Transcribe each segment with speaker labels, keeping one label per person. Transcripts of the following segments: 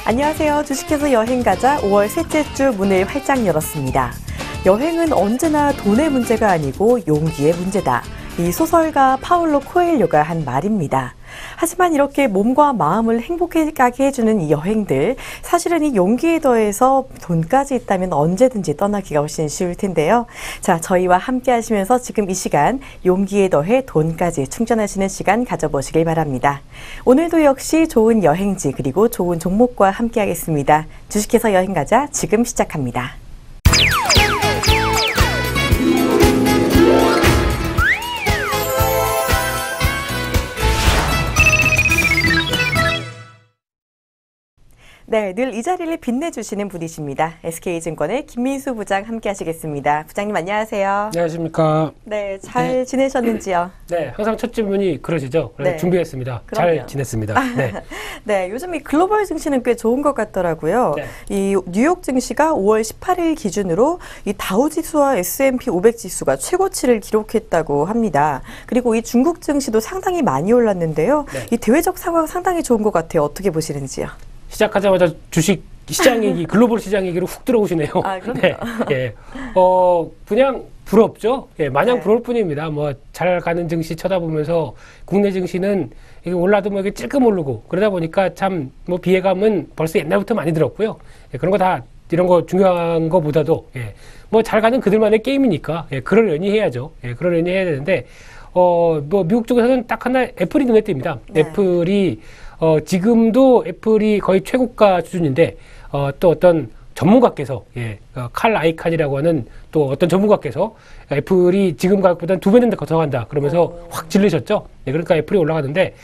Speaker 1: 안녕하세요. 주식회사 여행가자 5월 셋째 주 문을 활짝 열었습니다. 여행은 언제나 돈의 문제가 아니고 용기의 문제다. 이 소설가 파울로 코엘료가 한 말입니다. 하지만 이렇게 몸과 마음을 행복하게 해주는 이 여행들, 사실은 이 용기에 더해서 돈까지 있다면 언제든지 떠나기가 훨씬 쉬울 텐데요. 자, 저희와 함께 하시면서 지금 이 시간 용기에 더해 돈까지 충전하시는 시간 가져보시길 바랍니다. 오늘도 역시 좋은 여행지 그리고 좋은 종목과 함께 하겠습니다. 주식회사 여행가자 지금 시작합니다. 네, 늘 이 자리를 빛내주시는 분이십니다. SK증권의 김민수 부장 함께 하시겠습니다. 부장님 안녕하세요.
Speaker 2: 안녕하십니까.
Speaker 1: 네, 잘 지내셨는지요?
Speaker 2: 네, 항상 첫 질문이 그러시죠. 그래서
Speaker 1: 네.
Speaker 2: 준비했습니다.
Speaker 1: 그럼요.
Speaker 2: 잘 지냈습니다. 네.
Speaker 1: 네, 요즘 이 글로벌 증시는 꽤 좋은 것 같더라고요.
Speaker 2: 네.
Speaker 1: 이 뉴욕 증시가 5월 18일 기준으로 이 다우지수와 S&P 500 지수가 최고치를 기록했다고 합니다. 그리고 이 중국 증시도 상당히 많이 올랐는데요.
Speaker 2: 네.
Speaker 1: 이 대외적 상황 상당히 좋은 것 같아요. 어떻게 보시는지요?
Speaker 2: 시작하자마자 주식 시장 얘기, 글로벌 시장 얘기로 훅 들어오시네요.
Speaker 1: 아, 그럼요.
Speaker 2: 네. 예. 그냥 부럽죠. 예, 마냥
Speaker 1: 네.
Speaker 2: 부러울 뿐입니다. 뭐 잘 가는 증시 쳐다보면서 국내 증시는 이게 올라도 뭐 이게 찔끔 오르고 그러다 보니까 참 뭐 비애감은 벌써 옛날부터 많이 들었고요. 예, 그런 거 다 이런 거 중요한 거보다도 예, 뭐 잘 가는 그들만의 게임이니까 예, 그러려니 해야죠. 예, 그러려니 해야 되는데 뭐 미국 쪽에서는 딱 하나 애플이 눈에 띕니다.
Speaker 1: 네.
Speaker 2: 애플이 지금도 애플이 거의 최고가 수준인데, 또 어떤 전문가께서, 예, 칼 아이칸이라고 하는 또 어떤 전문가께서 애플이 지금 가격보다는 2배는 더 간다. 그러면서 확 질르셨죠. 예, 그러니까 애플이 올라가는데,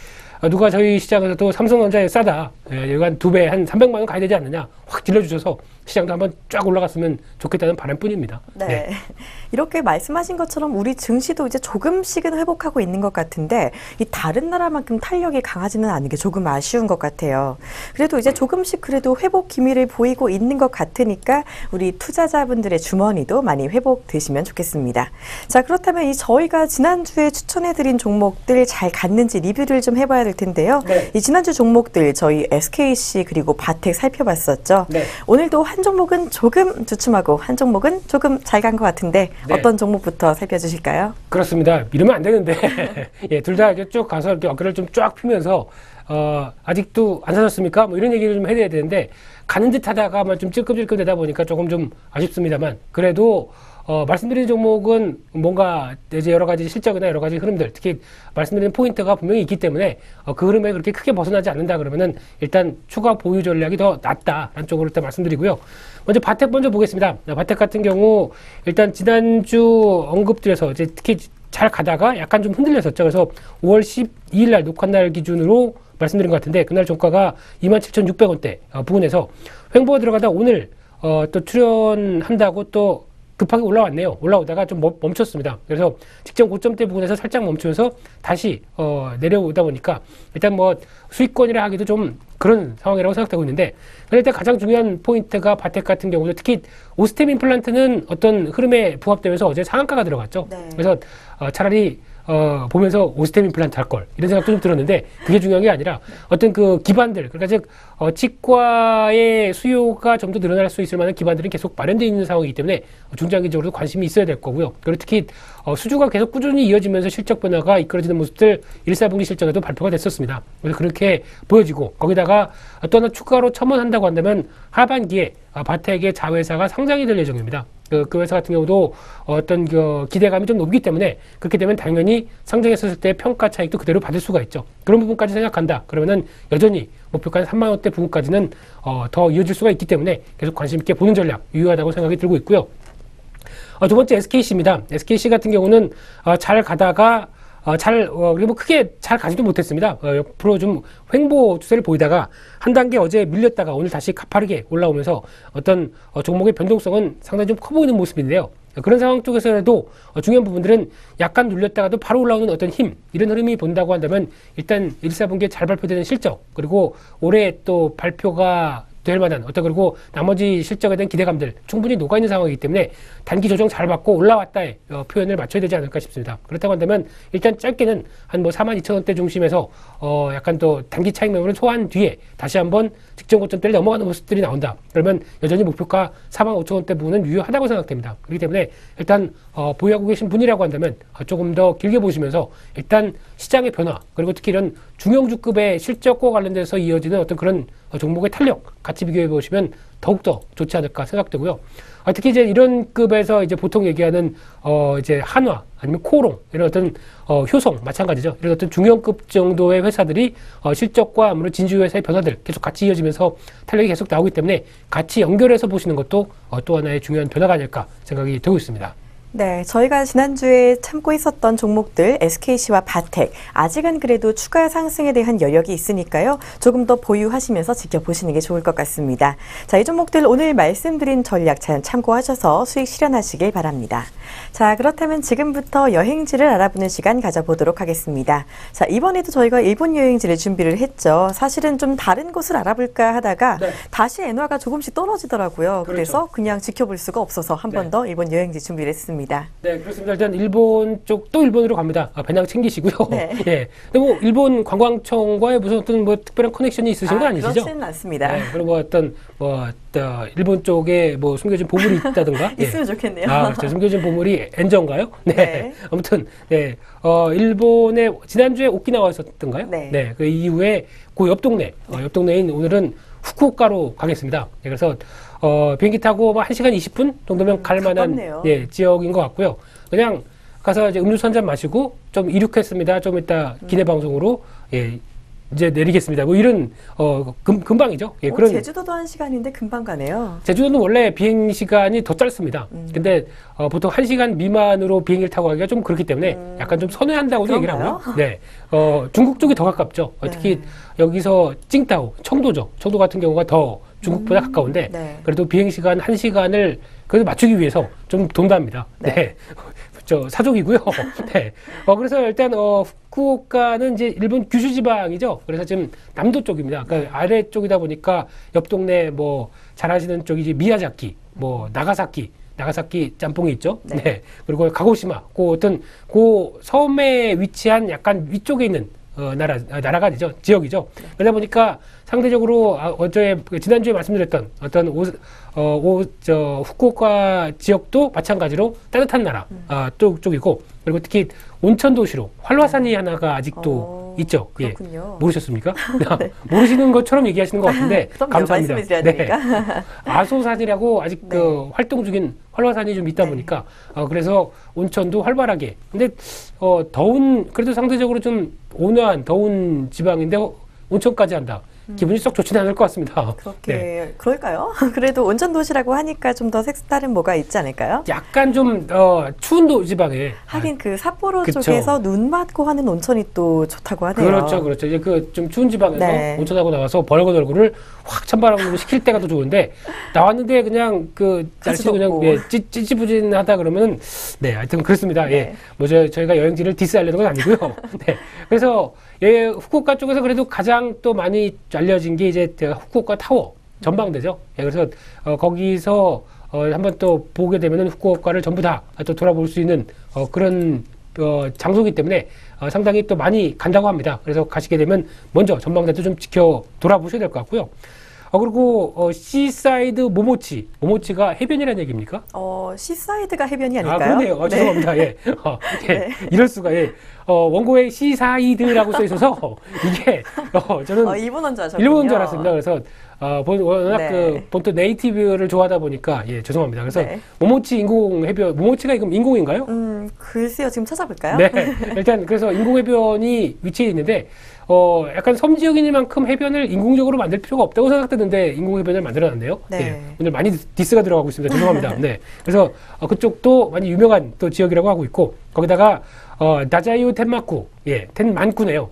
Speaker 2: 누가 저희 시장에서도 삼성전자에 싸다. 예, 여기 한 2배, 한 300만 원 가야 되지 않느냐. 확 질러주셔서 시장도 한번 쫙 올라갔으면 좋겠다는 바람뿐입니다.
Speaker 1: 네.
Speaker 2: 네.
Speaker 1: 이렇게 말씀하신 것처럼 우리 증시도 이제 조금씩은 회복하고 있는 것 같은데 이 다른 나라만큼 탄력이 강하지는 않은 게 조금 아쉬운 것 같아요. 그래도 이제 조금씩 그래도 회복 기미를 보이고 있는 것 같으니까 우리 투자자분들의 주머니도 많이 회복되시면 좋겠습니다. 자, 그렇다면 이 저희가 지난주에 추천해드린 종목들 잘 갔는지 리뷰를 좀 해봐야 될 텐데요.
Speaker 2: 네.
Speaker 1: 이 지난주 종목들 저희 SKC 그리고 바텍 살펴봤었죠.
Speaker 2: 네.
Speaker 1: 오늘도 한 종목은 조금 주춤하고 한 종목은 조금 잘 간 것 같은데
Speaker 2: 네.
Speaker 1: 어떤 종목부터 살펴주실까요?
Speaker 2: 그렇습니다. 이러면 안 되는데, 예, 둘 다 이렇게 쭉 가서 이렇게 어깨를 좀 쫙 펴면서, 아직도 안 사셨습니까? 뭐 이런 얘기를 좀 해야 되는데, 가는 듯 하다가만 좀 찔끔찔끔 되다 보니까 조금 좀 아쉽습니다만, 그래도, 말씀드린 종목은 뭔가 이제 여러 가지 실적이나 여러 가지 흐름들, 특히 말씀드린 포인트가 분명히 있기 때문에 그 흐름에 그렇게 크게 벗어나지 않는다 그러면은 일단 추가 보유 전략이 더 낫다라는 쪽으로 일단 말씀드리고요. 먼저 바텍 먼저 보겠습니다. 바텍 같은 경우 일단 지난주 언급드려서 이제 특히 잘 가다가 약간 좀 흔들렸었죠. 그래서 5월 12일 날 녹화날 기준으로 말씀드린 것 같은데 그날 종가가 27,600원대 부근에서 횡보가 들어가다 오늘 또 출연한다고 또 급하게 올라왔네요. 올라오다가 좀 멈췄습니다. 그래서 직전 고점대 부분에서 살짝 멈추면서 다시 내려오다 보니까 일단 뭐 수익권이라 하기도 좀 그런 상황이라고 생각되고 있는데 근데 일단 가장 중요한 포인트가 바텍 같은 경우도 특히 오스템 임플란트는 어떤 흐름에 부합되면서 어제 상한가가 들어갔죠.
Speaker 1: 네.
Speaker 2: 그래서 차라리 보면서 오스템 임플란트 할 걸 이런 생각도 좀 들었는데 그게 중요한 게 아니라 어떤 그 기반들 그러니까 즉 치과의 수요가 좀 더 늘어날 수 있을 만한 기반들은 계속 마련되어 있는 상황이기 때문에 중장기적으로도 관심이 있어야 될 거고요. 그리고 특히 수주가 계속 꾸준히 이어지면서 실적 변화가 이끌어지는 모습들 1, 4분기 실적에도 발표가 됐었습니다. 그래서 그렇게 보여지고 거기다가 또 하나 추가로 첨언한다고 한다면 하반기에 바텍의 자회사가 상장이 될 예정입니다. 그 회사 같은 경우도 어떤 기대감이 좀 높기 때문에 그렇게 되면 당연히 상장했었을 때 평가 차익도 그대로 받을 수가 있죠. 그런 부분까지 생각한다. 그러면은 여전히 목표가 3만 원대 부분까지는 더 이어질 수가 있기 때문에 계속 관심 있게 보는 전략 유효하다고 생각이 들고 있고요. 두 번째 SKC입니다. SKC 같은 경우는 잘 가다가 그리고 크게 잘 가지도 못했습니다. 옆으로 좀 횡보 추세를 보이다가 한 단계 어제 밀렸다가 오늘 다시 가파르게 올라오면서 어떤 종목의 변동성은 상당히 좀 커 보이는 모습인데요. 그런 상황 쪽에서라도 중요한 부분들은 약간 눌렸다가도 바로 올라오는 어떤 힘 이런 흐름이 본다고 한다면 일단 1, 4분기에 잘 발표되는 실적 그리고 올해 또 발표가 될 만한 그리고 나머지 실적에 대한 기대감들 충분히 녹아있는 상황이기 때문에 단기 조정 잘 받고 올라왔다의 표현을 맞춰야 되지 않을까 싶습니다. 그렇다고 한다면 일단 짧게는 한 42,000원대 중심에서 약간 또 단기 차익 매물을 소화한 뒤에 다시 한번 직전 고점대를 넘어가는 모습들이 나온다. 그러면 여전히 목표가 45,000원대 부분은 유효하다고 생각됩니다. 그렇기 때문에 일단 보유하고 계신 분이라고 한다면 조금 더 길게 보시면서 일단 시장의 변화 그리고 특히 이런 중형주급의 실적과 관련돼서 이어지는 어떤 그런 종목의 탄력 같이 비교해 보시면 더욱더 좋지 않을까 생각되고요. 특히 이제 이런 급에서 이제 보통 얘기하는 이제 한화 아니면 코오롱 이런 어떤 효성 마찬가지죠. 이런 어떤 중형급 정도의 회사들이 실적과 아무래도 진주회사의 변화들 계속 같이 이어지면서 탄력이 계속 나오기 때문에 같이 연결해서 보시는 것도 또 하나의 중요한 변화가 아닐까 생각이 되고 있습니다.
Speaker 1: 네, 저희가 지난주에 참고 있었던 종목들 SKC와 바텍 아직은 그래도 추가 상승에 대한 여력이 있으니까요. 조금 더 보유하시면서 지켜보시는 게 좋을 것 같습니다. 자, 이 종목들 오늘 말씀드린 전략 잘 참고하셔서 수익 실현하시길 바랍니다. 자, 그렇다면 지금부터 여행지를 알아보는 시간 가져보도록 하겠습니다. 자, 이번에도 저희가 일본 여행지를 준비를 했죠. 사실은 좀 다른 곳을 알아볼까 하다가
Speaker 2: 네.
Speaker 1: 다시 엔화가 조금씩 떨어지더라고요.
Speaker 2: 그렇죠.
Speaker 1: 그래서 그냥 지켜볼 수가 없어서 한 번 더 일본 여행지 준비를 했습니다.
Speaker 2: 네, 그렇습니다. 일단 일본 쪽 또 일본으로 갑니다. 배낭 챙기시고요.
Speaker 1: 네.
Speaker 2: 예. 근데 뭐 일본 관광청과의 무슨 어떤 뭐 특별한 커넥션이 있으신 건 아니시죠?
Speaker 1: 그렇지는 않습니다.
Speaker 2: 네, 그리고 뭐 어떤 일본 쪽에 뭐 숨겨진 보물이 있다든가
Speaker 1: 있으면 좋겠네요.
Speaker 2: 그렇죠. 숨겨진 보물이 엔저인가요? 네.
Speaker 1: 네.
Speaker 2: 아무튼 네. 일본에 지난주에 오키나와 있었던가요?
Speaker 1: 네.
Speaker 2: 그 이후에 그 옆 동네 옆 동네인 오늘은 후쿠오카로 가겠습니다. 네, 그래서 비행기 타고 뭐 1시간 20분 정도면 갈 만한 지역인 것 같고요. 그냥 가서 이제 음료수 한 잔 마시고 좀 이륙했습니다. 좀 이따 기내 방송으로 이제 내리겠습니다. 뭐 이런 금방이죠. 예, 그런
Speaker 1: 제주도도 1시간인데 금방 가네요.
Speaker 2: 제주도는 원래 비행 시간이 더 짧습니다. 근데 보통 1시간 미만으로 비행기를 타고 가기가 좀 그렇기 때문에 약간 좀 선회한다고도 얘기를 하고요. 네, 중국 쪽이 더 가깝죠. 특히 여기서 칭다오, 청도죠. 청도 같은 경우가 더 중국보다 가까운데 그래도 비행 시간 1시간을 그래도 맞추기 위해서 좀 돈답니다. 네. 사족이고요. 네. 그래서 일단, 후쿠오카는 이제 일본 규슈 지방이죠. 그래서 지금 남도 쪽입니다. 그러니까 아래쪽이다 보니까 옆 동네 뭐 잘 아시는 쪽이 이제 미야자키, 뭐 나가사키 짬뽕이 있죠. 네. 그리고 가고시마, 그 섬에 위치한 약간 위쪽에 있는 나라가 아니죠. 지역이죠. 그러다 보니까 상대적으로 지난주에 말씀드렸던 어떤 후쿠오카 지역도 마찬가지로 따뜻한 나라 쪽이고 그리고 특히 온천 도시로 활화산이 하나가 아직도 있죠.
Speaker 1: 그렇군요.
Speaker 2: 예. 모르셨습니까?
Speaker 1: 네.
Speaker 2: 모르시는 것처럼 얘기하시는 것 같은데 감사합니다.
Speaker 1: 말씀해 드려야 되니까.
Speaker 2: 아소산이라고 아직 활동 중인 활화산이 좀 있다 보니까 그래서 온천도 활발하게. 근데 그래도 상대적으로 좀 온화한 더운 지방인데 온천까지 한다. 기분이 썩 좋지는 않을 것 같습니다.
Speaker 1: 그럴까요? 그래도 온천 도시라고 하니까 좀 더 색다른 뭐가 있지 않을까요?
Speaker 2: 약간 좀 추운 지방에
Speaker 1: 하긴 그 삿포로 쪽에서 눈 맞고 하는 온천이 또 좋다고 하네요.
Speaker 2: 그렇죠. 이제 그 좀 추운 지방에서 온천하고 나와서 벌건 얼굴을 확 찬바람으로 식힐 때가 더 좋은데 나왔는데 그냥 그 날씨 그냥 찌찌부진하다 그러면 하여튼 그렇습니다. 뭐 저희가 여행지를 디스하려는 건 아니고요. 그래서 후쿠오카 쪽에서 그래도 가장 또 많이 알려진 게 이제 후쿠오카 타워 전망대죠. 그래서 거기서 한번 또 보게 되면은 후쿠오카를 전부 다 또 돌아볼 수 있는 그런 장소이기 때문에 상당히 또 많이 간다고 합니다. 그래서 가시게 되면 먼저 전망대도 좀 지켜 돌아보셔야 될 것 같고요. 그리고 시사이드 모모치가 해변이라는 얘기입니까?
Speaker 1: 시사이드가 해변이 아닐까요?
Speaker 2: 그러네요. 죄송합니다. 이럴 수가. 원고에 시사이드라고 써 있어서 이게 저는
Speaker 1: 일본어인 줄 아셨군요.
Speaker 2: 일본어인 줄 알았습니다. 그래서 워낙 본토 네이티브를 좋아하다 보니까 죄송합니다. 그래서 모모치 인공 해변, 모모치가 이건 인공인가요?
Speaker 1: 글쎄요. 지금 찾아볼까요?
Speaker 2: 일단 그래서 인공 해변이 위치해 있는데 약간 섬 지역이니만큼 해변을 인공적으로 만들 필요가 없다고 생각되는데 인공 해변을 만들어놨네요. 오늘 많이 디스가 들어가고 있습니다. 죄송합니다. 그래서 그쪽도 많이 유명한 또 지역이라고 하고 있고 거기다가 나자유 텐마쿠, 텐만쿠네요.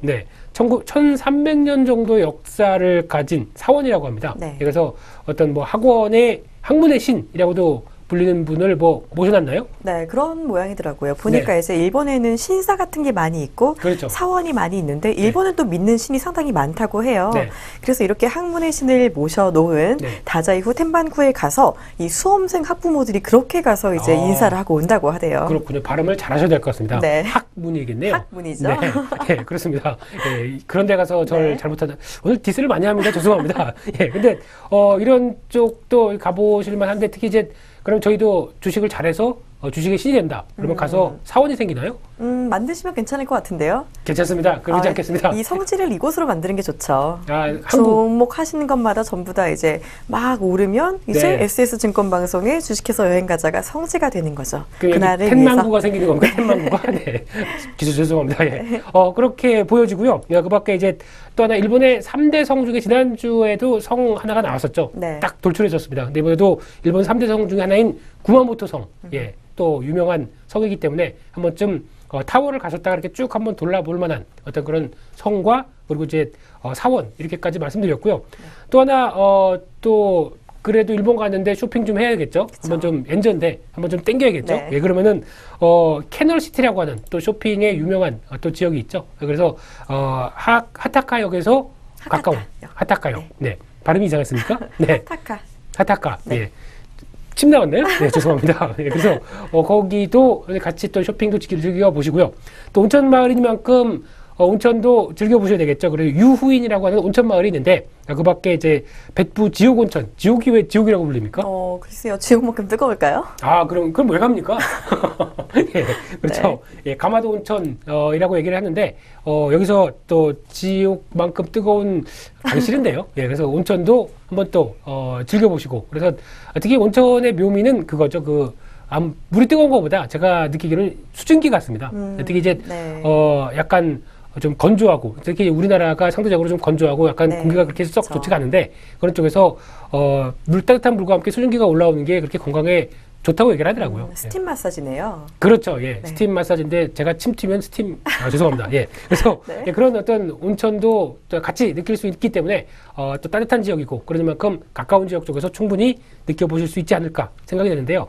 Speaker 2: 1300년 정도 역사를 가진 사원이라고 합니다. 그래서 어떤 뭐 학문의 신이라고도 불리는 분을 뭐 모셔놨나요?
Speaker 1: 네, 그런 모양이더라고요. 보니까 이제 일본에는 신사 같은 게 많이 있고
Speaker 2: 그렇죠.
Speaker 1: 사원이 많이 있는데 일본은 또 믿는 신이 상당히 많다고 해요.
Speaker 2: 네.
Speaker 1: 그래서 이렇게 학문의 신을 모셔놓은 다자이후 텐반구에 가서 이 수험생 학부모들이 그렇게 가서 이제 인사를 하고 온다고 하대요.
Speaker 2: 그렇군요. 발음을 잘하셔야 될 것 같습니다.
Speaker 1: 네.
Speaker 2: 학문이겠네요.
Speaker 1: 학문이죠.
Speaker 2: 네, 네, 그렇습니다. 예, 그런 데 가서 저를 잘못하다. 오늘 디스를 많이 합니다. 죄송합니다. 예, 근데 이런 쪽도 가보실 만한데 특히 이제 그럼 저희도 주식을 잘해서 주식의 신이 된다. 그러면 가서 사원이 생기나요?
Speaker 1: 만드시면 괜찮을 것 같은데요.
Speaker 2: 괜찮습니다. 그러지 않겠습니다.
Speaker 1: 이 성질을 이곳으로 만드는 게 좋죠.
Speaker 2: 한국.
Speaker 1: 종목하시는 것마다 전부 다 이제 막 오르면 이제 SS증권방송에 주식해서 여행 가자가 성지가 되는 거죠. 그날을
Speaker 2: 텐망구가 생기는 겁니까? 텐망구가? 네. 기술 죄송합니다. 예. 그렇게 보여지고요. 그 밖에 이제 또 하나 일본의 3대 성 중에 지난주에도 성 하나가 나왔었죠.
Speaker 1: 네.
Speaker 2: 딱 돌출해졌습니다. 근데 이번에도 일본 3대 성 중에 하나인 구마모토 성. 예. 또 유명한 성이기 때문에 한 번쯤 타워를 가셨다가 이렇게 쭉 한번 돌아볼 만한 어떤 그런 성과 그리고 이제 사원 이렇게까지 말씀드렸고요. 또 하나 또 그래도 일본 가는데 쇼핑 좀 해야겠죠.
Speaker 1: 그쵸.
Speaker 2: 한번 좀 엔저인데 한번 좀 땡겨야겠죠.
Speaker 1: 네.
Speaker 2: 예, 그러면은 캐널시티라고 하는 또 쇼핑에 유명한 또 지역이 있죠. 그래서 하타카역에서 가까운 하타카역. 네. 발음이 이상했습니까? 네. 하타카.
Speaker 1: 네.
Speaker 2: 예. 침 나왔나요? 네, 죄송합니다. 네, 그래서 거기도 같이 또 쇼핑도 즐겨 보시고요. 또 온천 마을이니만큼 온천도 즐겨 보셔야 되겠죠. 그리고 유후인이라고 하는 온천 마을이 있는데 그 밖에 이제 백부 지옥 온천, 지옥이 왜 지옥이라고 불립니까?
Speaker 1: 글쎄요, 지옥만큼 뜨거울까요?
Speaker 2: 그럼 왜 갑니까? 예, 그렇죠. 네. 예, 가마도 온천이라고 얘기를 하는데 여기서 또 지옥만큼 뜨거운 가기 싫은데요. 예, 그래서 온천도 한번 또 즐겨 보시고 그래서 특히 온천의 묘미는 그거죠. 물이 뜨거운 것보다 제가 느끼기로는 수증기 같습니다. 특히 이제 약간 좀 건조하고 특히 우리나라가 상대적으로 좀 건조하고 약간 공기가 그렇게 썩 좋지가 않은데 그런 쪽에서 따뜻한 물과 함께 수증기가 올라오는 게 그렇게 건강에 좋다고 얘기를 하더라고요.
Speaker 1: 스팀 마사지네요.
Speaker 2: 그렇죠. 예. 스팀 마사지인데 제가 침 튀면 스팀 죄송합니다. 예. 그래서 예, 그런 어떤 온천도 또 같이 느낄 수 있기 때문에 또 따뜻한 지역이고 그런 만큼 가까운 지역 쪽에서 충분히 느껴보실 수 있지 않을까 생각이 되는데요.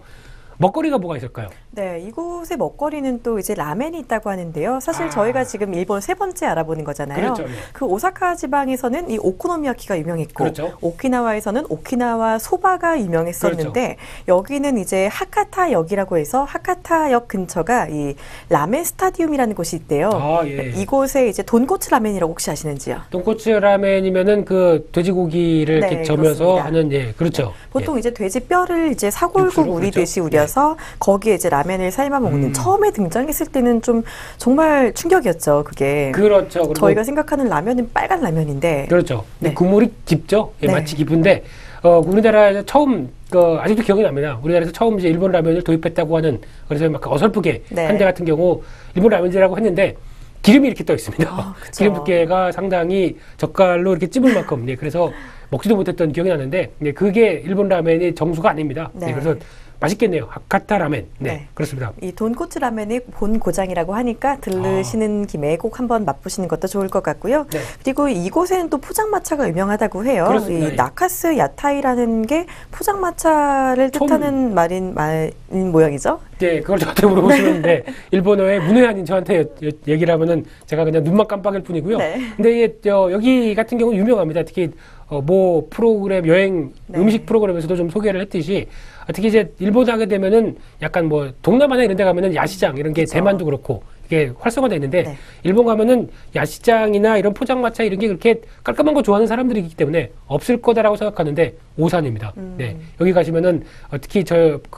Speaker 2: 먹거리가 뭐가 있을까요?
Speaker 1: 네, 이곳의 먹거리는 또 이제 라멘이 있다고 하는데요. 사실 저희가 지금 일본 3번째 알아보는 거잖아요.
Speaker 2: 그렇죠, 네.
Speaker 1: 그 오사카 지방에서는 이 오코노미야키가 유명했고,
Speaker 2: 그렇죠.
Speaker 1: 오키나와에서는 오키나와 소바가 유명했었는데,
Speaker 2: 그렇죠.
Speaker 1: 여기는 이제 하카타역이라고 해서 하카타역 근처가 이 라멘 스타디움이라는 곳이 있대요.
Speaker 2: 예.
Speaker 1: 이곳에 이제 돈코츠 라멘이라고 혹시 아시는지요?
Speaker 2: 돈코츠 라멘이면은 그 돼지고기를 이렇게 점여서
Speaker 1: 그렇습니다.
Speaker 2: 하는 그렇죠.
Speaker 1: 보통 이제 돼지 뼈를 이제 사골국
Speaker 2: 육수로,
Speaker 1: 우리듯이
Speaker 2: 그렇죠.
Speaker 1: 우려서 거기에 이제 라멘을 삶아 먹는 처음에 등장했을 때는 좀 정말 충격이었죠. 그게
Speaker 2: 그렇죠. 그리고
Speaker 1: 저희가 생각하는 라면은 빨간 라면인데
Speaker 2: 그렇죠.
Speaker 1: 네.
Speaker 2: 국물이 깊죠. 예,
Speaker 1: 네.
Speaker 2: 마치 깊은데 우리나라에서 처음 아직도 기억이 납니다. 우리나라에서 처음 이제 일본 라면을 도입했다고 하는 그래서 막 어설프게 한 대 같은 경우 일본 라면이라고 했는데 기름이 이렇게 떠 있습니다. 기름 두께가 상당히 젓갈로 이렇게 찝을 만큼 그래서 먹지도 못했던 기억이 나는데 그게 일본 라면의 정수가 아닙니다. 그래서 맛있겠네요. 하카타 라멘. 네, 그렇습니다.
Speaker 1: 이 돈코츠 라멘의 본 고장이라고 하니까 들르시는 김에 꼭 한번 맛보시는 것도 좋을 것 같고요. 네. 그리고 이곳에는 또 포장마차가 유명하다고 해요.
Speaker 2: 그렇습니다.
Speaker 1: 이 나카스 야타이라는 게 포장마차를 뜻하는 말인 모양이죠.
Speaker 2: 네, 그걸 저한테 물어보시는데 일본어의 문외한인 저한테 얘기를 하면은 제가 그냥 눈만 깜빡일 뿐이고요. 근데 여기 같은 경우는 유명합니다. 특히 뭐 프로그램 여행 음식 프로그램에서도 좀 소개를 했듯이 특히 이제 일본 하게 되면은 약간 뭐 동남아나 이런 데 가면은 야시장 이런 게 대만도 그렇고 이게 활성화되어 있는데 일본 가면은 야시장이나 이런 포장마차 이런 게 그렇게 깔끔한 거 좋아하는 사람들이기 때문에 없을 거다라고 생각하는데 오산입니다. 네, 여기 가시면은 특히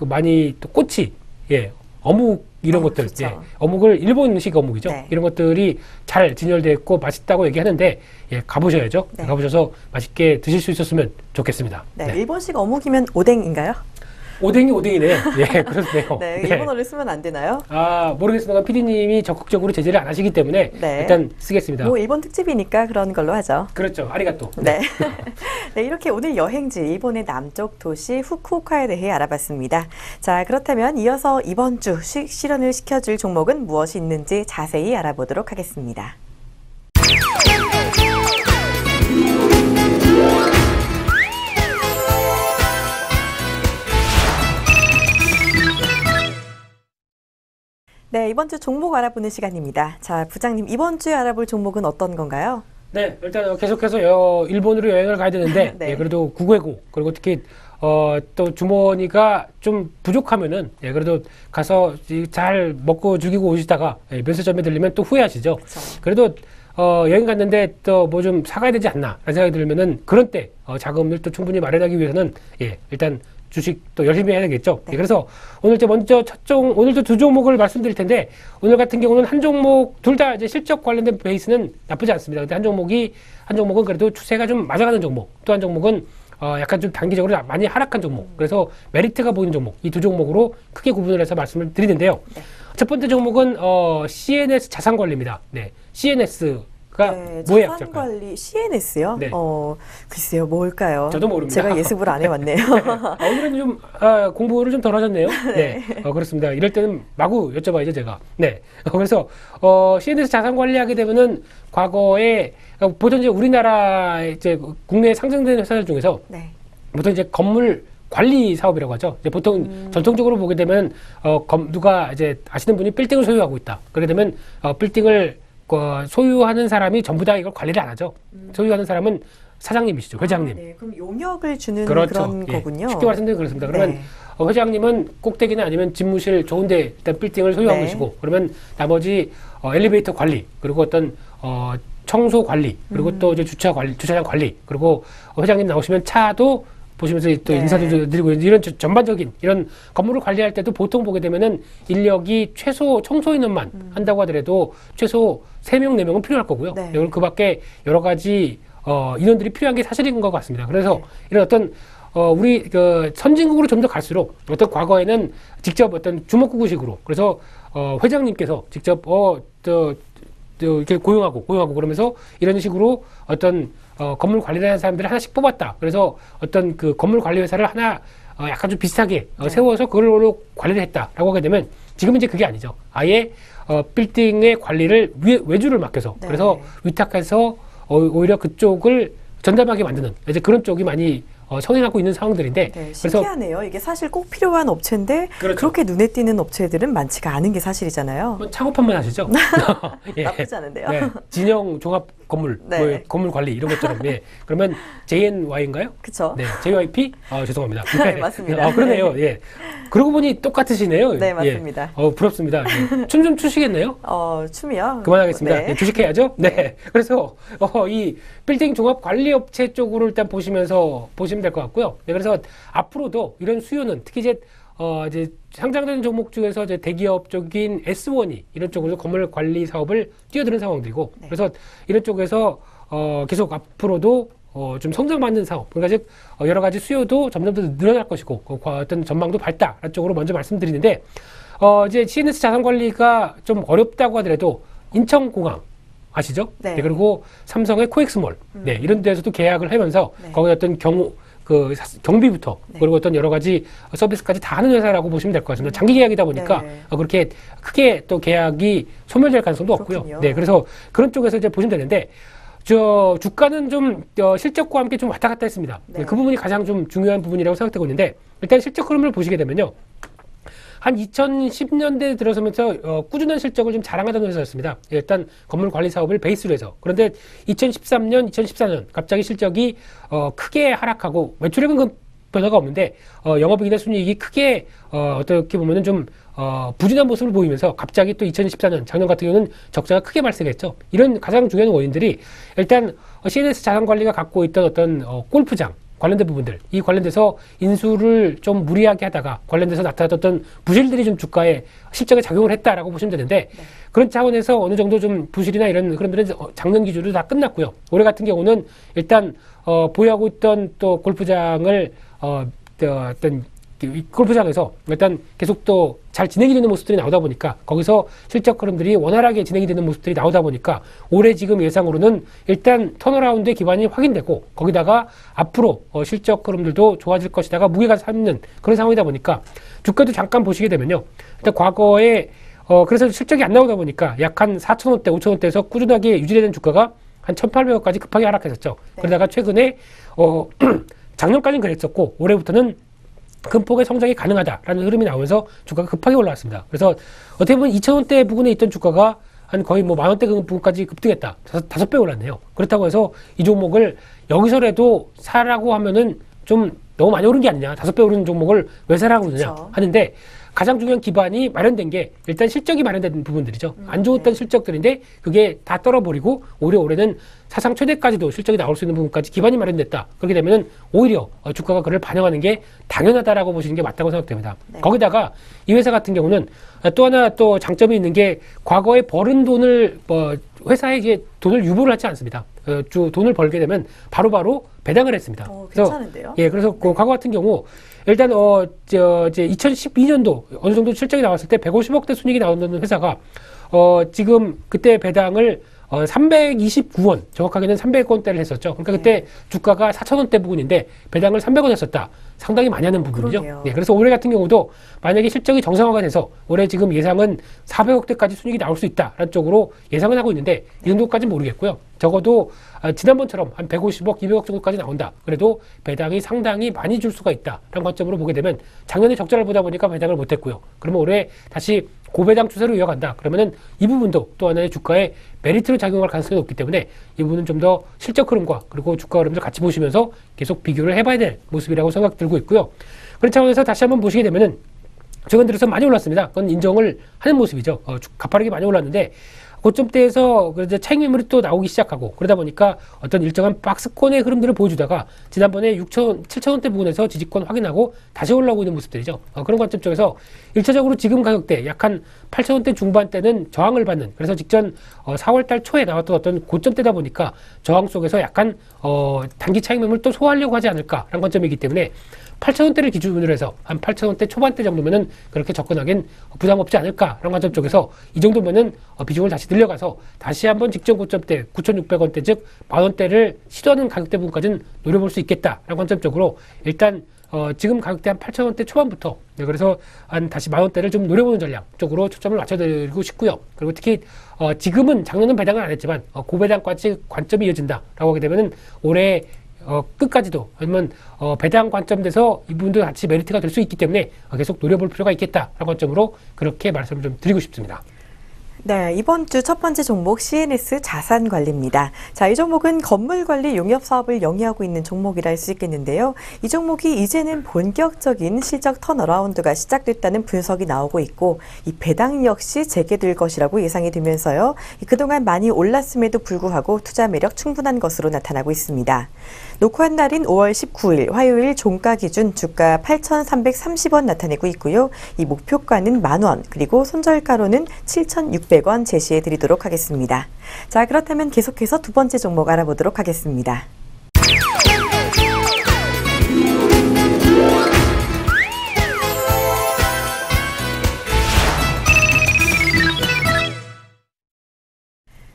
Speaker 2: 많이 또 꼬치, 어묵 이런 것들, 어묵을 일본식 어묵이죠. 이런 것들이 잘 진열되어 있고 맛있다고 얘기하는데 가보셔야죠. 가보셔서 맛있게 드실 수 있었으면 좋겠습니다.
Speaker 1: 일본식 어묵이면 오뎅인가요?
Speaker 2: 오뎅이 오뎅이네요. 그렇네요.
Speaker 1: 일본어를 쓰면 안 되나요?
Speaker 2: 모르겠습니다. PD님이 적극적으로 제재를 안 하시기 때문에 일단 쓰겠습니다.
Speaker 1: 뭐 일본 특집이니까 그런 걸로 하죠.
Speaker 2: 그렇죠. 아리가또.
Speaker 1: 네, 이렇게 오늘 여행지 일본의 남쪽 도시 후쿠오카에 대해 알아봤습니다. 자, 그렇다면 이어서 이번 주 실현을 시켜줄 종목은 무엇이 있는지 자세히 알아보도록 하겠습니다. 네, 이번 주 종목 알아보는 시간입니다. 자, 부장님, 이번 주에 알아볼 종목은 어떤 건가요?
Speaker 2: 네, 일단 계속해서 일본으로 여행을 가야 되는데
Speaker 1: 네.
Speaker 2: 예, 그래도 9개국 그리고 특히 또 주머니가 좀 부족하면은 예, 그래도 가서 잘 먹고 죽이고 오시다가 예, 면세점에 들리면 또 후회하시죠.
Speaker 1: 그쵸.
Speaker 2: 그래도 여행 갔는데 또 뭐 좀 사가야 되지 않나 라는 생각이 들면은 그런 때 자금을 또 충분히 마련하기 위해서는 예, 일단 주식 또 열심히 해야 되겠죠.
Speaker 1: 네.
Speaker 2: 예, 그래서 오늘 이제 먼저 오늘도 두 종목을 말씀드릴 텐데 오늘 같은 경우는 한 종목 둘 다 이제 실적 관련된 베이스는 나쁘지 않습니다. 근데 한 종목은 그래도 추세가 좀 맞아가는 종목, 또 한 종목은 약간 좀 단기적으로 많이 하락한 종목. 그래서 메리트가 보이는 종목, 이 두 종목으로 크게 구분을 해서 말씀을 드리는데요.
Speaker 1: 네.
Speaker 2: 첫 번째 종목은 CNS 자산관리입니다. 네, CNS가
Speaker 1: 네,
Speaker 2: 뭐예요, 잠깐?
Speaker 1: 자산관리 CNS요?
Speaker 2: 네.
Speaker 1: 글쎄요, 뭘까요?
Speaker 2: 저도 모릅니다.
Speaker 1: 제가 예습을 안 해왔네요.
Speaker 2: 오늘은 좀 공부를 좀 덜 하셨네요. 네, 그렇습니다. 이럴 때는 마구 여쭤봐야죠, 제가. 네, 그래서 CNS 자산 관리하게 되면은 과거에 보통 이제 우리나라 이제 국내에 상장된 회사들 중에서
Speaker 1: 네.
Speaker 2: 보통 이제 건물 관리 사업이라고 하죠. 이제 보통 전통적으로 보게 되면 누가 이제 아시는 분이 빌딩을 소유하고 있다. 그렇게 되면 빌딩을 소유하는 사람이 전부 다 이걸 관리를 안 하죠. 소유하는 사람은 사장님이시죠, 회장님.
Speaker 1: 네, 그럼 용역을 주는
Speaker 2: 그렇죠.
Speaker 1: 그런
Speaker 2: 예,
Speaker 1: 거군요.
Speaker 2: 쉽게 말씀드리면 그렇습니다. 그러면
Speaker 1: 네.
Speaker 2: 회장님은 꼭대기나 아니면 집무실 좋은데 일단 빌딩을 소유하고
Speaker 1: 네.
Speaker 2: 계시고 그러면 나머지 엘리베이터 관리 그리고 어떤 청소 관리 그리고 또 이제 주차장 관리 그리고 회장님 나오시면 차도 보시면서 또
Speaker 1: 네.
Speaker 2: 인사도 드리고 이런 전반적인 이런 건물을 관리할 때도 보통 보게 되면은 인력이 최소 청소인원만 한다고 하더라도 최소 3명, 4명은 필요할 거고요.
Speaker 1: 네.
Speaker 2: 그리고 그 밖에 여러 가지 인원들이 필요한 게 사실인 것 같습니다. 그래서 이런 어떤 우리 그 선진국으로 좀 더 갈수록 어떤 과거에는 직접 어떤 주먹구구식으로 그래서 회장님께서 직접 이렇게 고용하고 그러면서 이런 식으로 어떤 건물 관리를 하는 사람들을 하나씩 뽑았다. 그래서 어떤 그 건물 관리 회사를 하나 약간 좀 비슷하게 세워서 그걸로 관리를 했다라고 하게 되면 지금은 이제 그게 아니죠. 아예 빌딩의 관리를 외주를 맡겨서
Speaker 1: 네.
Speaker 2: 그래서 위탁해서 오히려 그쪽을 전담하게 만드는 이제 그런 쪽이 많이 성행하고 있는 상황들인데
Speaker 1: 네,
Speaker 2: 그래서
Speaker 1: 신기하네요. 이게 사실 꼭 필요한 업체인데
Speaker 2: 그렇죠.
Speaker 1: 그렇게 눈에 띄는 업체들은 많지가 않은 게 사실이잖아요.
Speaker 2: 한번 창업한만 하시죠. 예.
Speaker 1: 나쁘지 않은데요.
Speaker 2: 네, 진영 종합 건물,
Speaker 1: 네.
Speaker 2: 뭐 건물 관리 이런 것처럼 예. 그러면 JNY인가요?
Speaker 1: 그렇죠.
Speaker 2: 네, JYP? 죄송합니다.
Speaker 1: 네, 맞습니다.
Speaker 2: 그러네요. 예. 그러고 보니 똑같으시네요.
Speaker 1: 네,
Speaker 2: 예.
Speaker 1: 맞습니다.
Speaker 2: 부럽습니다. 예. 춤 좀 추시겠네요?
Speaker 1: 춤이요?
Speaker 2: 그만하겠습니다.
Speaker 1: 네.
Speaker 2: 예, 주식해야죠. 네. 그래서 이 빌딩 종합 관리 업체 쪽으로 일단 보시면 될 것 같고요. 네, 그래서 앞으로도 이런 수요는 특히 이제 상장되는 종목 중에서 이제 대기업 쪽인 S1이 이런 쪽으로 건물 관리 사업을 뛰어드는 상황들이고
Speaker 1: 네.
Speaker 2: 그래서 이런 쪽에서 계속 앞으로도 좀 성장받는 사업, 그러니까 즉 여러 가지 수요도 점점 더 늘어날 것이고 어떤 전망도 밝다라는 쪽으로 먼저 말씀드리는데 이제 CNS 자산관리가 좀 어렵다고 하더라도 인천공항 아시죠?
Speaker 1: 네.
Speaker 2: 네, 그리고 삼성의 코엑스몰 네, 이런 데서도 계약을 하면서
Speaker 1: 네.
Speaker 2: 거기 어떤 경비부터
Speaker 1: 네.
Speaker 2: 그리고 어떤 여러 가지 서비스까지 다 하는 회사라고 보시면 될 것 같습니다. 장기 계약이다 보니까
Speaker 1: 네.
Speaker 2: 그렇게 크게 또 계약이 소멸될 가능성도 없고요.
Speaker 1: 그렇군요.
Speaker 2: 네, 그래서 그런 쪽에서 이제 보시면 되는데 주가는 좀 실적과 함께 좀 왔다 갔다 했습니다.
Speaker 1: 네.
Speaker 2: 그 부분이 가장 좀 중요한 부분이라고 생각되고 있는데 일단 실적 흐름을 보시게 되면요. 한 2010년대 들어서면서 꾸준한 실적을 좀 자랑하던 회사였습니다. 일단 건물 관리 사업을 베이스로 해서. 그런데 2013년, 2014년 갑자기 실적이 크게 하락하고 매출액은 변화가 없는데 영업이익이나 순이익이 크게 어떻게 보면은 좀 부진한 모습을 보이면서 갑자기 또 2014년 작년 같은 경우는 적자가 크게 발생했죠. 이런 가장 중요한 원인들이 일단 CNS 자산관리가 갖고 있던 어떤 골프장 관련된 부분들, 이 관련돼서 인수를 좀 무리하게 하다가 관련돼서 나타났던 부실들이 좀 주가에 실적에 작용을 했다라고 보시면 되는데
Speaker 1: 네.
Speaker 2: 그런 차원에서 어느 정도 좀 부실이나 이런 그런 데는 작년 기준으로 다 끝났고요. 올해 같은 경우는 일단 보유하고 있던 또 골프장을 어떤 이 골프장에서 일단 계속 또 잘 진행이 되는 모습들이 나오다 보니까 거기서 실적 흐름들이 원활하게 진행이 되는 모습들이 나오다 보니까 올해 지금 예상으로는 일단 턴어라운드의 기반이 확인되고 거기다가 앞으로 실적 흐름들도 좋아질 것이다가 무게가 삼는 그런 상황이다 보니까 주가도 잠깐 보시게 되면요. 일단 과거에 그래서 실적이 안 나오다 보니까 약 한 4,000원대, 5,000원대에서 꾸준하게 유지되는 주가가 한 1,800원까지 급하게 하락했었죠.
Speaker 1: 네.
Speaker 2: 그러다가 최근에 작년까지는 그랬었고 올해부터는 큰 폭의 성장이 가능하다라는 흐름이 나오면서 주가가 급하게 올라왔습니다. 그래서 어떻게 보면 2,000원대 부근에 있던 주가가 한 거의 뭐 10,000원대 부근까지 급등했다. 5배 올랐네요. 그렇다고 해서 이 종목을 여기서라도 사라고 하면은 좀 너무 많이 오른 게 아니냐. 5배 오른 종목을 왜 사라고 그러냐 하는데 가장 중요한 기반이 마련된 게 일단 실적이 마련된 부분들이죠. 안 좋았던 실적들인데 그게 다 떨어버리고 오히려 올해는 사상 최대까지도 실적이 나올 수 있는 부분까지 기반이 마련됐다. 그렇게 되면은 오히려 주가가 그를 반영하는 게 당연하다라고 보시는 게 맞다고 생각됩니다. 네. 거기다가 이 회사 같은 경우는 또 하나 또 장점이 있는 게 과거에 벌은 돈을 회사에게 돈을 유보를 하지 않습니다. 돈을 벌게 되면 바로바로 배당을 했습니다.
Speaker 1: 괜찮은데요?
Speaker 2: 그래서 그 과거 같은 경우 일단 이제 2012년도 어느 정도 실적이 나왔을 때 150억대 순이익이 나오는 회사가 지금 그때 배당을 329원, 정확하게는 300원대를 했었죠. 그러니까 그때 주가가 4,000원대 부근인데 배당을 300원 했었다. 상당히 많이 하는 부분이죠. 네, 그래서 올해 같은 경우도 만약에 실적이 정상화가 돼서 올해 지금 예상은 400억대까지 순이익이 나올 수 있다라는 쪽으로 예상은 하고 있는데 이 정도까지는 모르겠고요. 적어도 지난번처럼 한 150억, 200억 정도까지 나온다. 그래도 배당이 상당히 많이 줄 수가 있다라는 관점으로 보게 되면 작년에 적자를 보다 보니까 배당을 못했고요. 그러면 올해 다시 고배당 추세로 이어간다. 그러면은 이 부분도 또 하나의 주가에 메리트로 작용할 가능성이 높기 때문에 이 부분은 좀 더 실적 흐름과 그리고 주가 흐름을 같이 보시면서 계속 비교를 해봐야 될 모습이라고 생각 들고 있고요. 그런 차원에서 다시 한번 보시게 되면은 최근 들어서 많이 올랐습니다. 그건 인정을 하는 모습이죠. 가파르게 많이 올랐는데 고점대에서 이제 차익 매물이 또 나오기 시작하고 그러다 보니까 어떤 일정한 박스권의 흐름들을 보여주다가 지난번에 7,000원대 부근에서 지지권 확인하고 다시 올라오고 있는 모습들이죠. 그런 관점 쪽에서 1차적으로 지금 가격대 약 한 8,000원대 중반대는 저항을 받는 그래서 직전 4월달 초에 나왔던 어떤 고점대다 보니까 저항 속에서 약간 단기 차익 매물 또 소화하려고 하지 않을까라는 관점이기 때문에 8,000원대를 기준으로 해서 한 8,000원대 초반대 정도면은 그렇게 접근하기엔 부담 없지 않을까라는 관점 쪽에서 이 정도면은 비중을 다시 늘려가서 다시 한번 직전 고점대 9,600원대 즉 10,000원대를 시도하는 가격대 부분까지는 노려볼 수 있겠다라는 관점 쪽으로 일단 지금 가격대 한 8,000원대 초반부터 그래서 한 다시 10,000원대를 좀 노려보는 전략 쪽으로 초점을 맞춰드리고 싶고요. 그리고 특히 지금은 작년은 배당을 안 했지만 고배당까지 관점이 이어진다라고 하게 되면은 올해 끝까지도 아니면 배당 관점돼서 이 부분도 같이 메리트가 될 수 있기 때문에 계속 노려볼 필요가 있겠다라는 관점으로 그렇게 말씀을 좀 드리고 싶습니다.
Speaker 1: 네, 이번 주 첫 번째 종목 CNS 자산관리입니다. 자, 이 종목은 건물관리 용역사업을 영위하고 있는 종목이라 할 수 있겠는데요. 이 종목이 이제는 본격적인 실적 턴어라운드가 시작됐다는 분석이 나오고 있고 이 배당 역시 재개될 것이라고 예상이 되면서요. 그동안 많이 올랐음에도 불구하고 투자 매력 충분한 것으로 나타나고 있습니다. 녹화한 날인 5월 19일 화요일 종가 기준 주가 8,330원 나타내고 있고요. 이 목표가는 10,000원 그리고 손절가로는 7,600원 제시해 드리도록 하겠습니다. 자, 그렇다면 계속해서 두 번째 종목 알아보도록 하겠습니다.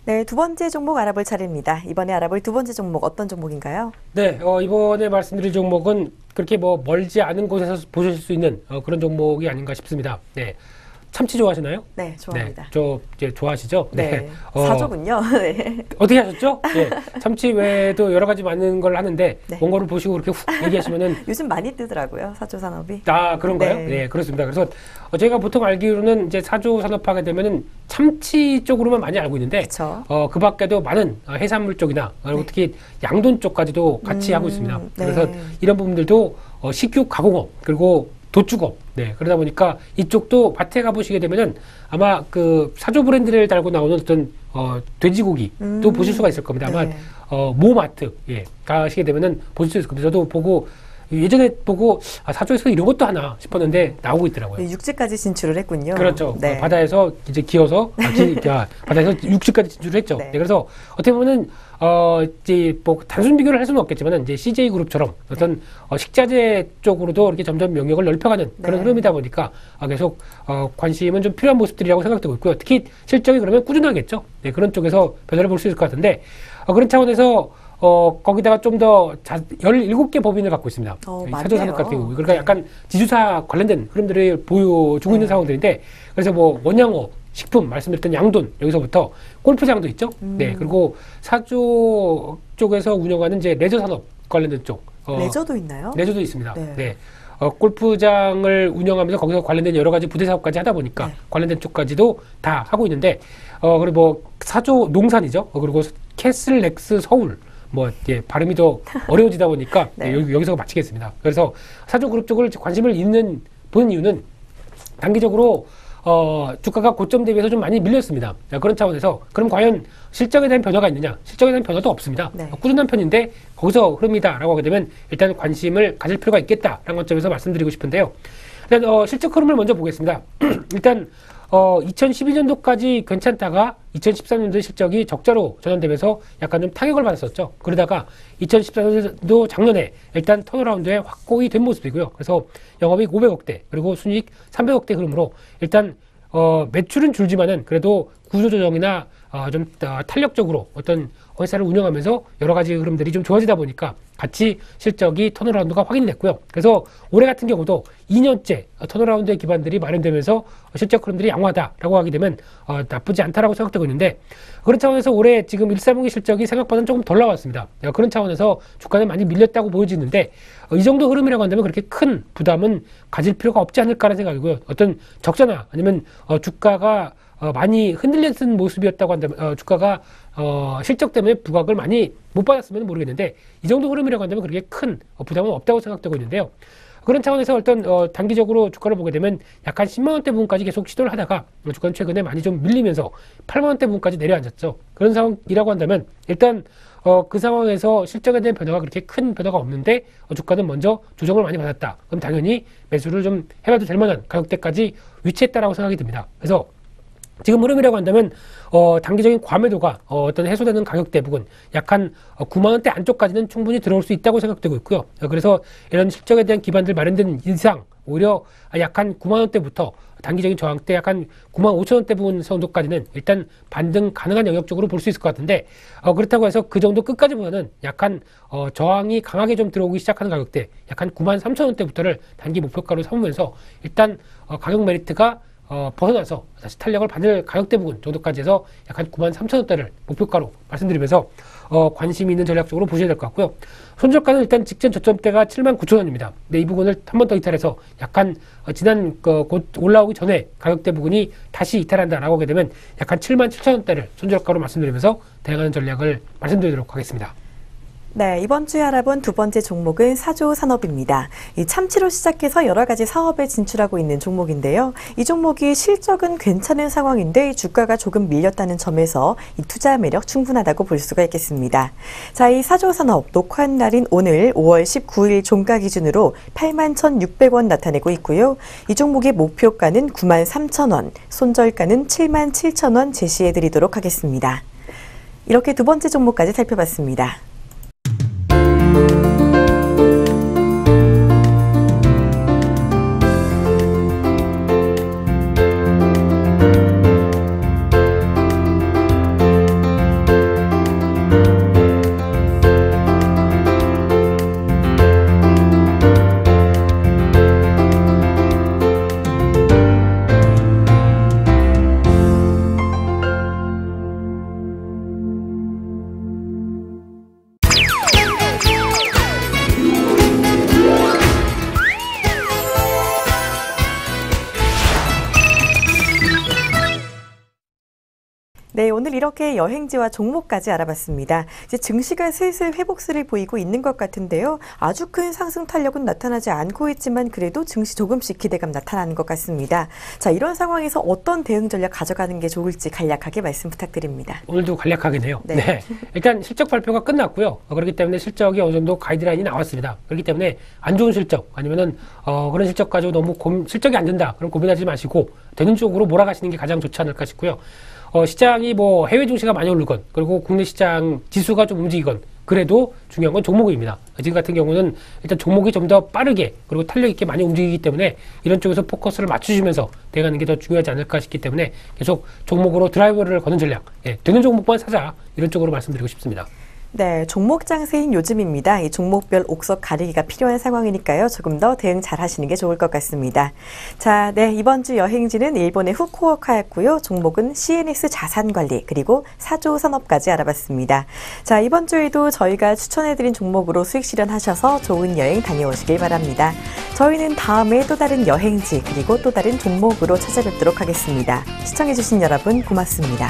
Speaker 1: 네, 두 번째 종목 알아볼 차례입니다. 이번에 알아볼 두 번째 종목 어떤 종목인가요?
Speaker 2: 네, 이번에 말씀드릴 종목은 그렇게 멀지 않은 곳에서 보실 수 있는 그런 종목이 아닌가 싶습니다. 네. 참치 좋아하시나요?
Speaker 1: 네, 좋아합니다.
Speaker 2: 네, 이제 좋아하시죠?
Speaker 1: 네. 사조군요. 네.
Speaker 2: 어떻게 하셨죠? 네. 참치 외에도 여러 가지 많은 걸 하는데 원고를 보시고 그렇게 훅 얘기하시면은
Speaker 1: 요즘 많이 뜨더라고요. 사조 산업이.
Speaker 2: 아, 그런가요? 네, 그렇습니다. 그래서 제가 보통 알기로는 이제 사조 산업 하게 되면은 참치 쪽으로만 많이 알고 있는데 그 밖에도 많은 해산물 쪽이나 그리고 특히 양돈 쪽까지도 같이 하고 있습니다. 그래서 이런 부분들도 식육 가공업 그리고 도축업. 네. 그러다 보니까 이쪽도 밭에 가보시게 되면은 아마 그 사조 브랜드를 달고 나오는 어떤, 돼지고기도 보실 수가 있을 겁니다. 아마, 모마트, 가시게 되면은 보실 수 있을 겁니다. 저도 보고, 예전에 보고, 사조에서 이런 것도 하나 싶었는데 나오고 있더라고요.
Speaker 1: 육지까지 진출을 했군요.
Speaker 2: 그렇죠. 네. 바다에서 이제 기어서, 바다에서 육지까지 진출을 했죠. 네. 그래서 어떻게 보면은, 이제 단순 비교를 할 수는 없겠지만 이제 CJ 그룹처럼 어떤 식자재 쪽으로도 이렇게 점점 영역을 넓혀가는 그런 흐름이다 보니까 계속 관심은 좀 필요한 모습들이라고 생각되고 있고요. 특히 실적이 그러면 꾸준하겠죠. 네, 그런 쪽에서 변화를 볼 수 있을 것 같은데 그런 차원에서 거기다가 좀 더 17개 법인을 갖고 있습니다. 사조 산업 같은 경우. 그러니까 약간 지주사 관련된 흐름들을 보여주고 있는 상황들인데 그래서 원양어 식품 말씀드렸던 양돈 여기서부터 골프장도 있죠. 네, 그리고 사조 쪽에서 운영하는 이제 레저 산업 관련된 쪽.
Speaker 1: 레저도 있나요?
Speaker 2: 레저도 있습니다. 네. 골프장을 운영하면서 거기서 관련된 여러 가지 부대 사업까지 하다 보니까
Speaker 1: 네.
Speaker 2: 관련된 쪽까지도 다 하고 있는데 그리고 뭐 사조 농산이죠. 그리고 캐슬렉스 서울 예, 발음이 더 어려워지다 보니까
Speaker 1: 네.
Speaker 2: 여기서 마치겠습니다. 그래서 사조그룹 쪽을 관심을 보는 이유는 단기적으로 주가가 고점 대비해서 좀 많이 밀렸습니다. 그런 차원에서 그럼 과연 실적에 대한 변화가 있느냐? 실적에 대한 변화도 없습니다.
Speaker 1: 네.
Speaker 2: 꾸준한 편인데 거기서 흐름이다라고 하게 되면 일단 관심을 가질 필요가 있겠다라는 관점에서 말씀드리고 싶은데요. 일단 실적 흐름을 먼저 보겠습니다. 일단 2012년도까지 괜찮다가 2013년도 실적이 적자로 전환되면서 약간 좀 타격을 받았었죠. 그러다가 2014년도 작년에 일단 턴어라운드에 확고히 된 모습이고요. 그래서 영업이익 500억대 그리고 순이익 300억대 흐름으로 일단 매출은 줄지만은 그래도 구조조정이나 좀 탄력적으로 어떤 회사를 운영하면서 여러 가지 흐름들이 좀 좋아지다 보니까 같이 실적이 턴어라운드가 확인이 됐고요. 그래서 올해 같은 경우도 2년째 턴어라운드의 기반들이 마련되면서 실적 흐름들이 양호하다라고 하게 되면 나쁘지 않다라고 생각되고 있는데 그런 차원에서 올해 지금 1사분기 실적이 생각보다는 조금 덜 나왔습니다. 그런 차원에서 주가는 많이 밀렸다고 보여지는데 이 정도 흐름이라고 한다면 그렇게 큰 부담은 가질 필요가 없지 않을까라는 생각이고요. 어떤 적자나 아니면 주가가 많이 흔들렸던 모습이었다고 한다면 주가가 실적 때문에 부각을 많이 못 받았으면 모르겠는데 이 정도 흐름이라고 한다면 그렇게 큰 부담은 없다고 생각되고 있는데요. 그런 차원에서 일단 단기적으로 주가를 보게 되면 약간 10만 원대 부분까지 계속 시도를 하다가 주가는 최근에 많이 좀 밀리면서 8만 원대 부분까지 내려앉았죠. 그런 상황이라고 한다면 일단 그 상황에서 실적에 대한 변화가 그렇게 큰 변화가 없는데 주가는 먼저 조정을 많이 받았다. 그럼 당연히 매수를 좀 해봐도 될 만한 가격대까지 위치했다라고 생각이 듭니다. 그래서 지금 흐름이라고 한다면 단기적인 과매도가 어떤 해소되는 가격대 부분 약한 9만 원대 안쪽까지는 충분히 들어올 수 있다고 생각되고 있고요. 그래서 이런 실적에 대한 기반들 마련된 이상 오히려 약한 9만 원대부터 단기적인 저항대 약한 9만 5천 원대 부분 정도까지는 일단 반등 가능한 영역 쪽으로 볼 수 있을 것 같은데 그렇다고 해서 그 정도 끝까지 보면은 약간 저항이 강하게 좀 들어오기 시작하는 가격대 약한 9만 3천 원대부터를 단기 목표가로 삼으면서 일단 가격 메리트가 벗어나서 다시 탄력을 받을 가격대 부분 정도까지 해서 약한 9만 3천 원대를 목표가로 말씀드리면서 관심 있는 전략적으로 보셔야 될 것 같고요. 손절가는 일단 직전 저점대가 7만 9천 원입니다. 근데 이 부분을 한 번 더 이탈해서 약간 지난 곧 올라오기 전에 가격대 부분이 다시 이탈한다라고 하게 되면 약한 7만 7천 원대를 손절가로 말씀드리면서 대응하는 전략을 말씀드리도록 하겠습니다.
Speaker 1: 네, 이번 주에 알아본 두 번째 종목은 사조산업입니다. 이 참치로 시작해서 여러 가지 사업에 진출하고 있는 종목인데요. 이 종목이 실적은 괜찮은 상황인데 주가가 조금 밀렸다는 점에서 이 투자 매력 충분하다고 볼 수가 있겠습니다. 자, 이 사조산업 녹화한 날인 오늘 5월 19일 종가 기준으로 81,600원 나타내고 있고요. 이 종목의 목표가는 93,000원, 손절가는 77,000원 제시해드리도록 하겠습니다. 이렇게 두 번째 종목까지 살펴봤습니다. 네, 오늘 이렇게 여행지와 종목까지 알아봤습니다. 이제 증시가 슬슬 회복세를 보이고 있는 것 같은데요. 아주 큰 상승 탄력은 나타나지 않고 있지만 그래도 증시 조금씩 기대감 나타나는 것 같습니다. 자, 이런 상황에서 어떤 대응 전략 가져가는 게 좋을지 간략하게 말씀 부탁드립니다.
Speaker 2: 오늘도 간략하겠네요.
Speaker 1: 네.
Speaker 2: 네. 일단 실적 발표가 끝났고요. 그렇기 때문에 실적이 어느 정도 가이드라인이 나왔습니다. 그렇기 때문에 안 좋은 실적 아니면은 그런 실적 가지고 너무 실적이 안 된다. 그럼 고민하지 마시고 되는 쪽으로 몰아가시는 게 가장 좋지 않을까 싶고요. 시장이 뭐 해외 증시가 많이 오르건 그리고 국내 시장 지수가 좀 움직이건 그래도 중요한 건 종목입니다. 지금 같은 경우는 일단 종목이 좀 더 빠르게 그리고 탄력 있게 많이 움직이기 때문에 이런 쪽에서 포커스를 맞추시면서 대응하는 게 더 중요하지 않을까 싶기 때문에 계속 종목으로 드라이버를 거는 전략, 되는 종목만 사자 이런 쪽으로 말씀드리고 싶습니다.
Speaker 1: 네, 종목 장세인 요즘입니다. 이 종목별 옥석 가리기가 필요한 상황이니까요. 조금 더 대응 잘 하시는 게 좋을 것 같습니다. 자, 네, 이번 주 여행지는 일본의 후쿠오카였고요. 종목은 CNS 자산관리 그리고 사조 산업까지 알아봤습니다. 자, 이번 주에도 저희가 추천해드린 종목으로 수익 실현하셔서 좋은 여행 다녀오시길 바랍니다. 저희는 다음에 또 다른 여행지 그리고 또 다른 종목으로 찾아뵙도록 하겠습니다. 시청해주신 여러분 고맙습니다.